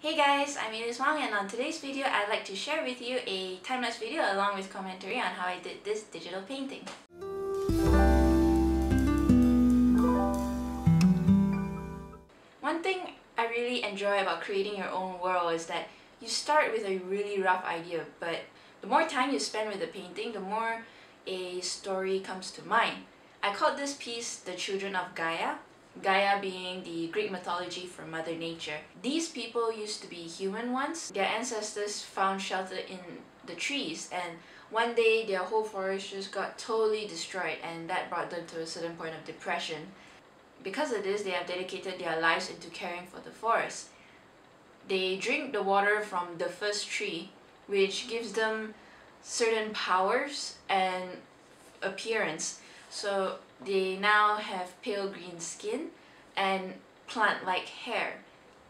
Hey guys, I'm Elise Wong, and on today's video I'd like to share with you a time-lapse video along with commentary on how I did this digital painting. One thing I really enjoy about creating your own world is that you start with a really rough idea, but the more time you spend with the painting, the more a story comes to mind. I called this piece The Children of Gaia, Gaia being the Greek mythology for Mother Nature. These people used to be human once. Their ancestors found shelter in the trees, and one day their whole forest just got totally destroyed, and that brought them to a certain point of depression. Because of this, they have dedicated their lives into caring for the forest. They drink the water from the first tree, which gives them certain powers and appearance. So they now have pale green skin and plant-like hair.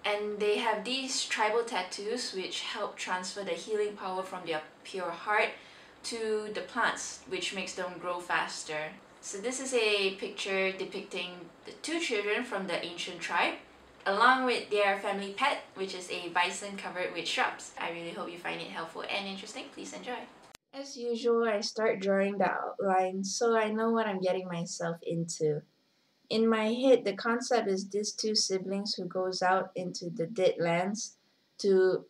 And they have these tribal tattoos which help transfer the healing power from their pure heart to the plants, which makes them grow faster. So this is a picture depicting the two children from the ancient tribe, along with their family pet, which is a bison covered with shrubs. I really hope you find it helpful and interesting. Please enjoy. As usual, I start drawing the outline so I know what I'm getting myself into. In my head, the concept is these two siblings who goes out into the dead lands to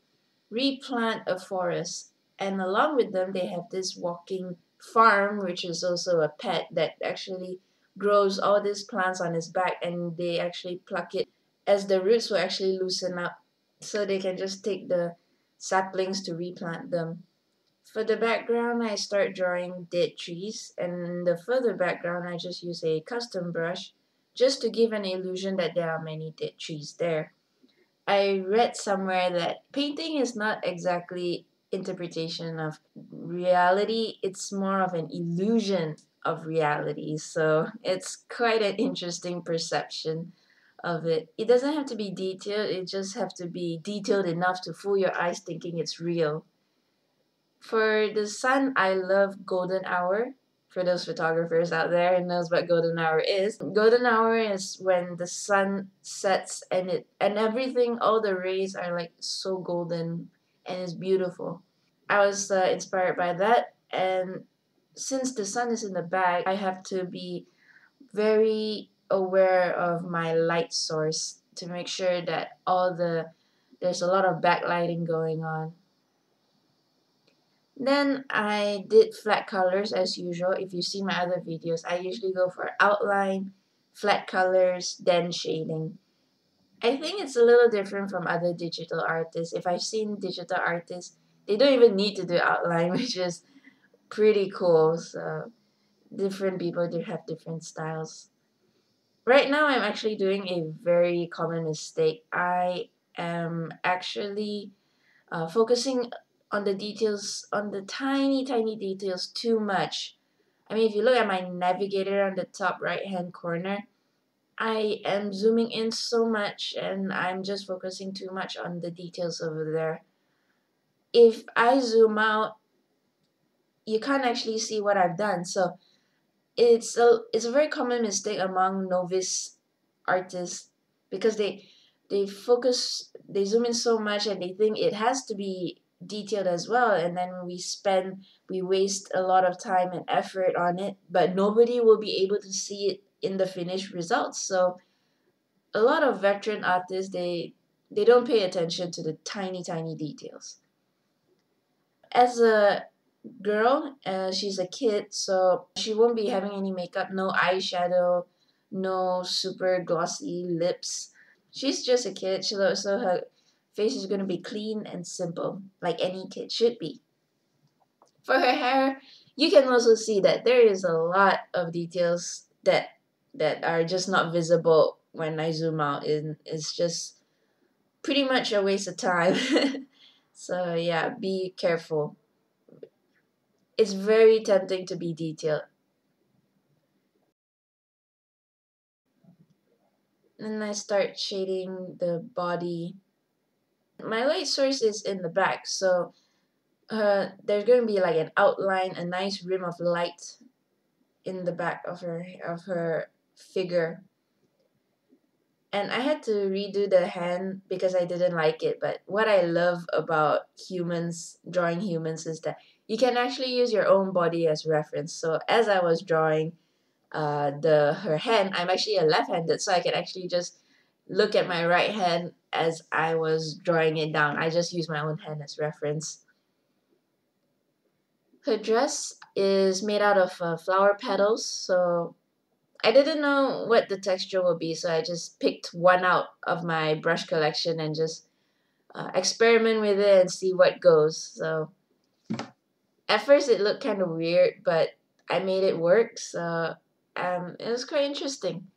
replant a forest. And along with them, they have this walking farm, which is also a pet that actually grows all these plants on its back, and they actually pluck it as the roots will actually loosen up so they can just take the saplings to replant them. For the background, I start drawing dead trees, and in the further background, I just use a custom brush just to give an illusion that there are many dead trees there. I read somewhere that painting is not exactly interpretation of reality, it's more of an illusion of reality. So it's quite an interesting perception of it. It doesn't have to be detailed, it just have to be detailed enough to fool your eyes thinking it's real. For the sun, I love golden hour. For those photographers out there who knows what golden hour is. Golden hour is when the sun sets and everything, all the rays are like so golden and it's beautiful. I was inspired by that, and since the sun is in the back, I have to be very aware of my light source to make sure that there's a lot of backlighting going on. Then I did flat colors as usual. If you see my other videos, I usually go for outline, flat colors, then shading. I think it's a little different from other digital artists. If I've seen digital artists, they don't even need to do outline, which is pretty cool. So different people do have different styles. Right now, I'm actually doing a very common mistake. I am actually focusing on the details, on the tiny, tiny details too much. I mean, if you look at my navigator on the top right hand corner, I am zooming in so much and I'm just focusing too much on the details over there. If I zoom out, you can't actually see what I've done. So it's a very common mistake among novice artists because they zoom in so much and they think it has to be detailed as well, and then we waste a lot of time and effort on it, but nobody will be able to see it in the finished results. So a lot of veteran artists, they don't pay attention to the tiny, tiny details. As a girl, she's a kid, so she won't be having any makeup, no eyeshadow, no super glossy lips. She's just a kid, so her face is going to be clean and simple, like any kid should be. For her hair, you can also see that there is a lot of details that are just not visible when I zoom out, and it's just pretty much a waste of time. So yeah, be careful. It's very tempting to be detailed. Then I start shading the body. My light source is in the back, so there's going to be like an outline, a nice rim of light in the back of her figure. And I had to redo the hand because I didn't like it. But what I love about humans, drawing humans, is that you can actually use your own body as reference. So as I was drawing her hand, I'm actually a left-handed, so I can actually just look at my right hand as I was drawing it down. I just use my own hand as reference. Her dress is made out of flower petals, so I didn't know what the texture would be, so I just picked one out of my brush collection and just experiment with it and see what goes. So at first it looked kind of weird, but I made it work, so it was quite interesting.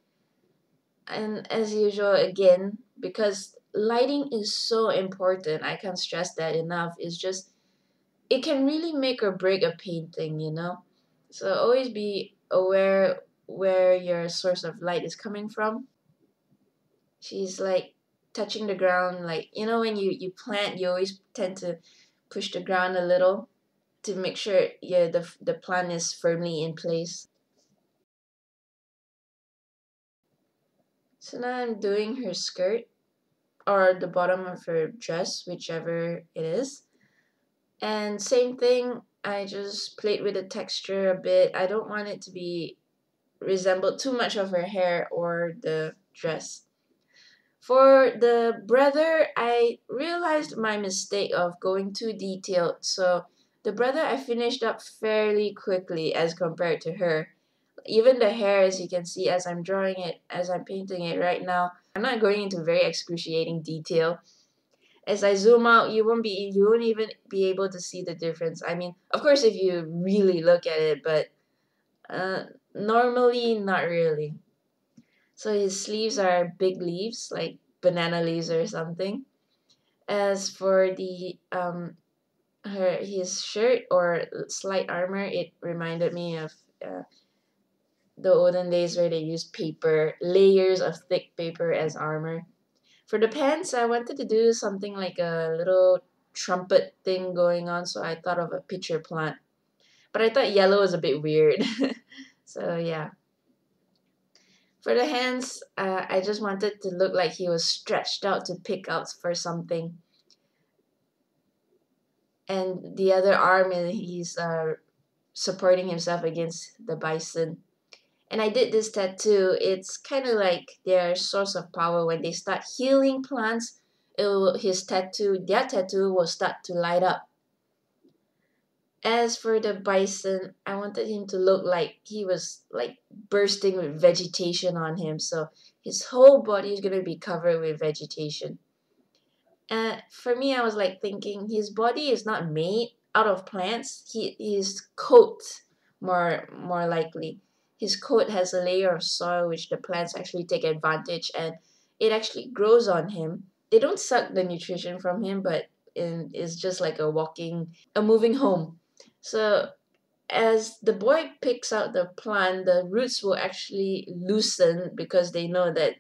And as usual, again, because lighting is so important, I can't stress that enough. It's just, it can really make or break a painting, you know? So always be aware where your source of light is coming from. She's like touching the ground, like, you know, when you plant, you always tend to push the ground a little to make sure, yeah, the plant is firmly in place. So now I'm doing her skirt or the bottom of her dress, whichever it is. And same thing, I just played with the texture a bit. I don't want it to be resembled too much of her hair or the dress. For the brother, I realized my mistake of going too detailed. So the brother I finished up fairly quickly as compared to her. Even the hair, as you can see, as I'm drawing it, as I'm painting it right now, I'm not going into very excruciating detail. As I zoom out, you won't even be able to see the difference. I mean, of course, if you really look at it, but uh, normally not really. So his sleeves are big leaves, like banana leaves or something. As for the his shirt or slight armor, it reminded me of uh, the olden days where they used paper, layers of thick paper as armor. For the pants, I wanted to do something like a little trumpet thing going on, so I thought of a pitcher plant. But I thought yellow was a bit weird. So yeah. For the hands, I just wanted to look like he was stretched out to pick out for something. And the other arm, he's supporting himself against the bison. And I did this tattoo. It's kind of like their source of power. When they start healing plants, their tattoo will start to light up. As for the bison, I wanted him to look like he was like bursting with vegetation on him. So his whole body is going to be covered with vegetation. For me, I was like thinking his body is not made out of plants. His coat, more likely, his coat has a layer of soil which the plants actually take advantage, and it actually grows on him. They don't suck the nutrition from him, but it's just like a moving home. So as the boy picks out the plant, the roots will actually loosen because they know that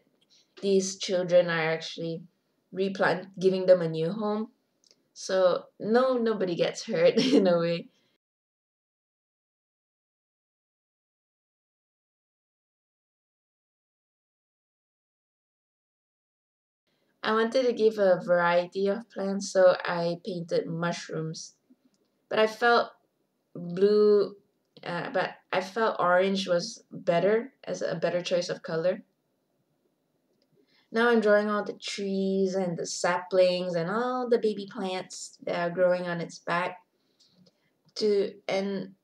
these children are actually giving them a new home. So nobody gets hurt in a way. I wanted to give a variety of plants, so I painted mushrooms. But I felt orange was better as a better choice of color. Now I'm drawing all the trees and the saplings and all the baby plants that are growing on its back. And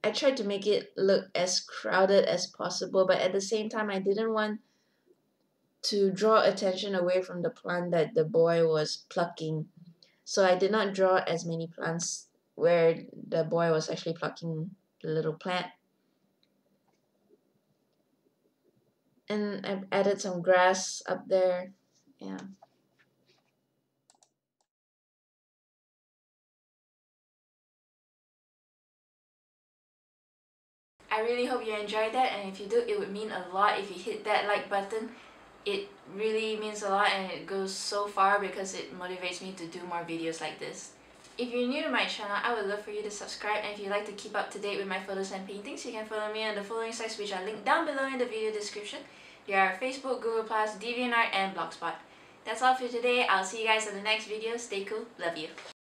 I tried to make it look as crowded as possible, but at the same time, I didn't want to draw attention away from the plant that the boy was plucking. So I did not draw as many plants where the boy was actually plucking the little plant. And I added some grass up there. Yeah. I really hope you enjoyed that, and if you do, it would mean a lot if you hit that like button. It really means a lot and it goes so far because it motivates me to do more videos like this. If you're new to my channel, I would love for you to subscribe, and if you'd like to keep up to date with my photos and paintings, you can follow me on the following sites which are linked down below in the video description. We are Facebook, Google+, Deviantart, and Blogspot. That's all for today. I'll see you guys in the next video. Stay cool. Love you.